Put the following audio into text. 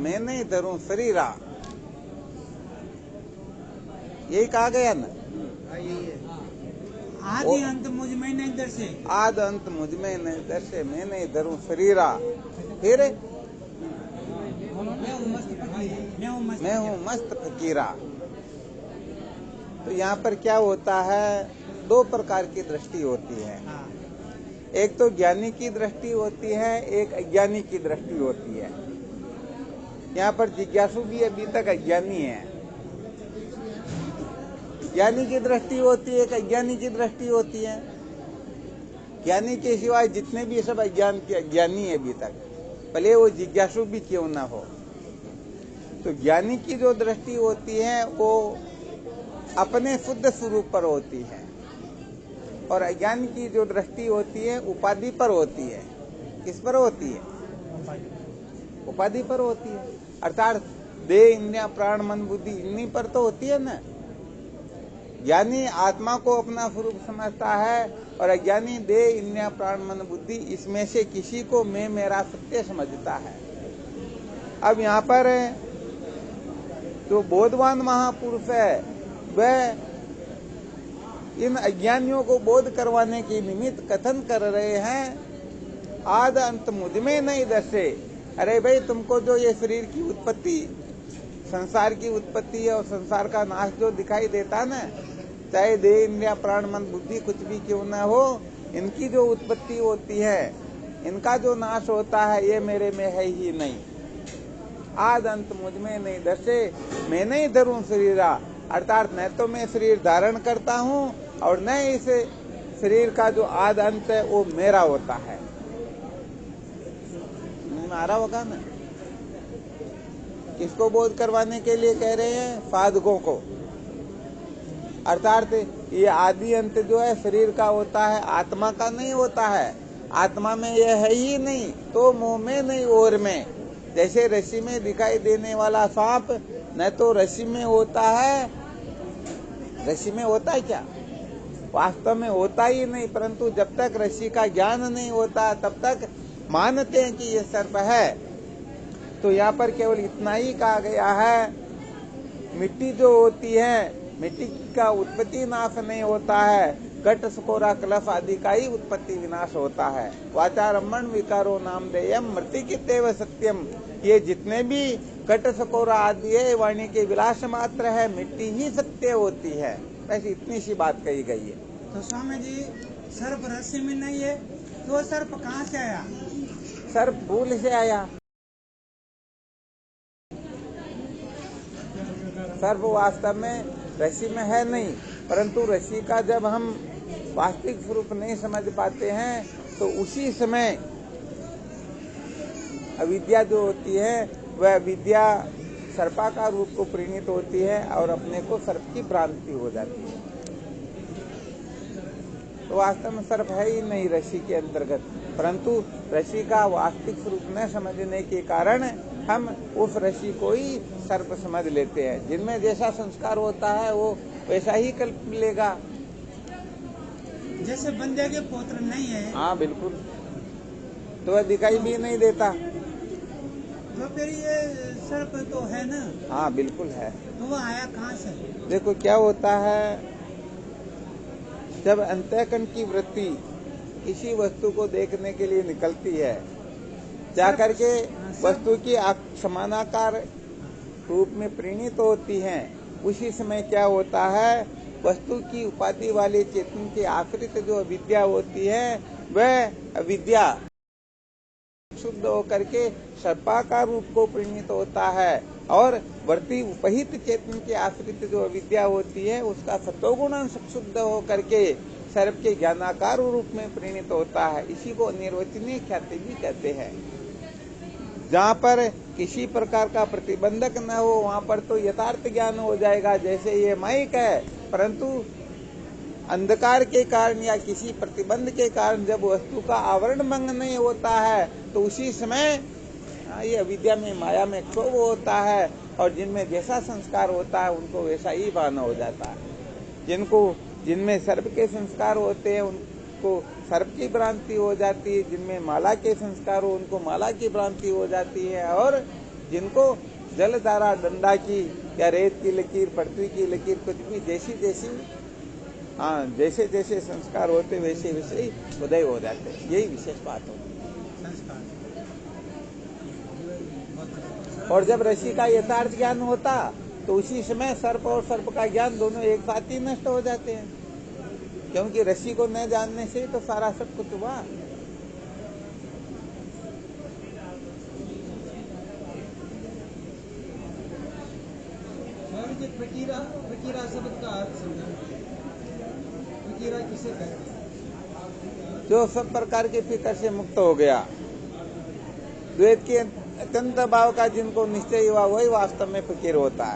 मैं नहीं धरूं शरीरा, यही कहा गया ना। आदि अंत मुझ में नहीं दर्शे, आद अंत मुझ में नहीं दर्शे, मैं नहीं धरूं शरीरा। फिर मैं हूँ मस्त फकीरा। तो यहाँ पर क्या होता है, दो प्रकार की दृष्टि होती है। एक तो ज्ञानी की दृष्टि होती है, एक अज्ञानी की दृष्टि होती है। यहाँ पर जिज्ञासु भी अभी तक अज्ञानी है। ज्ञानी की दृष्टि होती है, एक अज्ञानी की दृष्टि होती है। ज्ञानी के सिवाय जितने भी सब अज्ञानी है अभी तक, भले वो जिज्ञासु भी क्यों ना हो। तो ज्ञानी की जो दृष्टि होती है वो अपने शुद्ध स्वरूप पर होती है, और अज्ञान की जो दृष्टि होती है उपाधि पर होती है। किस पर होती है? उपाधि पर होती है, अर्थात देह इंद्रिया प्राण मन बुद्धि इन्हीं पर तो होती है ना। ज्ञानी आत्मा को अपना स्वरूप समझता है, और अज्ञानी देह इंद्रिया प्राण मन बुद्धि इसमें से किसी को मैं मेरा सत्य समझता है। अब यहाँ पर जो बोधवान महापुरुष है वह इन अज्ञानियों को बोध करवाने के निमित्त कथन कर रहे हैं, आद अंत मुझ में नहीं दर्शे। अरे भाई, तुमको जो ये शरीर की उत्पत्ति, संसार की उत्पत्ति और संसार का नाश जो दिखाई देता है ना, चाहे देह इंद्रिया प्राण मन बुद्धि कुछ भी क्यों ना हो, इनकी जो उत्पत्ति होती है, इनका जो नाश होता है, ये मेरे में है ही नहीं। आद अंत मुझ में नहीं दर्शे, मैं नहीं धरूं शरीरा, अर्थात न तो मैं शरीर धारण करता हूँ और न इस शरीर का जो आद अंत है वो मेरा होता है। आ रहा होगा ना। किसको बोध करवाने के लिए कह रहे हैं? साधकों को। अर्थात ये आदि अंत जो है शरीर का होता है, आत्मा का नहीं होता है। आत्मा में ये है ही नहीं, तो मुंह में नहीं और में। जैसे रस्सी में दिखाई देने वाला सांप न तो रस्सी में होता है, रस्सी में होता है क्या? वास्तव में होता ही नहीं, परंतु जब तक रस्सी का ज्ञान नहीं होता तब तक मानते हैं कि ये सर्प है। तो यहाँ पर केवल इतना ही कहा गया है, मिट्टी जो होती है, मिट्टी का उत्पत्ति नाश नहीं होता है, घट सकोरा कलश आदि का ही उत्पत्ति विनाश होता है। वाचारम्भण विकारो नाम देयम मृत्यु की तेव सत्यम। ये जितने भी घट सकोरा आदि है, वाणी के विलास मात्र है, मिट्टी ही सत्य होती है। वैसे इतनी सी बात कही गई है। तो स्वामी जी, सर्प रस्सी में नहीं है तो सर्प कहाँ से आया? सर्प भूल से आया। सर्प वास्तव में रस्सी में है नहीं, परंतु रस्सी का जब हम वास्तविक स्वरूप नहीं समझ पाते हैं तो उसी समय अविद्या जो होती है वह विद्या सर्पाकार रूप को परिणित होती है और अपने को सर्प की भ्रांति हो जाती है। तो वास्तव में सर्प है ही नहीं रस्सी के अंतर्गत, परंतु रस्सी का वास्तविक स्वरूप न समझने के कारण हम उस रस्सी को ही सर्प समझ लेते हैं। जिनमें जैसा संस्कार होता है वो वैसा ही कल्प लेगा। जैसे बंदे के पुत्र नहीं है। हाँ बिल्कुल, तो वह दिखाई भी नहीं देता। तो फिर ये सर्प तो है ना? हाँ बिल्कुल है। तो वो आया कहाँ से? देखो क्या होता है, जब अंतःकरण की वृत्ति किसी वस्तु को देखने के लिए निकलती है, जाकर के वस्तु की समानाकार रूप में परिणित होती है, उसी समय क्या होता है, वस्तु की उपाधि वाले चेतन के आश्रित जो अविद्या होती है, वह अविद्या शुद्ध होकर के सर्पाकार रूप को परिणित होता है, और वर्ती उपहित चेतन के आश्रित जो अविद्या होती है उसका सत्वगुण अंश शुद्ध होकर के सर्प के ज्ञानाकार रूप में परिणित होता है। इसी को निर्वचनीय ख्याति भी कहते हैं। जहाँ पर किसी प्रकार का प्रतिबंधक न हो वहाँ पर तो यथार्थ ज्ञान हो जाएगा। जैसे ये माइक है, परंतु अंधकार के कारण या किसी प्रतिबंध के कारण जब वस्तु का आवरण भंग नहीं होता है तो उसी समय ये अविद्या में माया में क्षोभ होता है, और जिनमें जैसा संस्कार होता है उनको वैसा ही भान हो जाता है। जिनमें सर्प के संस्कार होते हैं उनको सर्प की भ्रांति हो जाती है, जिनमें माला के संस्कार हो उनको माला की भ्रांति हो जाती है, और जिनको जल धारा डंडा की या रेत की लकीर, पृथ्वी की लकीर, कुछ भी जैसी जैसे जैसे संस्कार होते वैसे वैसे ही उदय हो जाते, यही विशेष बात होती है। और जब ऋषि का यथार्थ ज्ञान होता तो उसी समय सर्प और सर्प का ज्ञान दोनों एक साथ ही नष्ट हो जाते हैं, क्योंकि ऋषि को न जानने से तो सारा सब कुछ हुआ। फकीरा शब्द का अर्थ समझा। फकीरा किसे कहते हैं? जो सब प्रकार के फिक्र से मुक्त हो गया, द्वैत के अत्यंत भाव का जिनको निश्चय हुआ, वही वास्तव में फकीर होता है।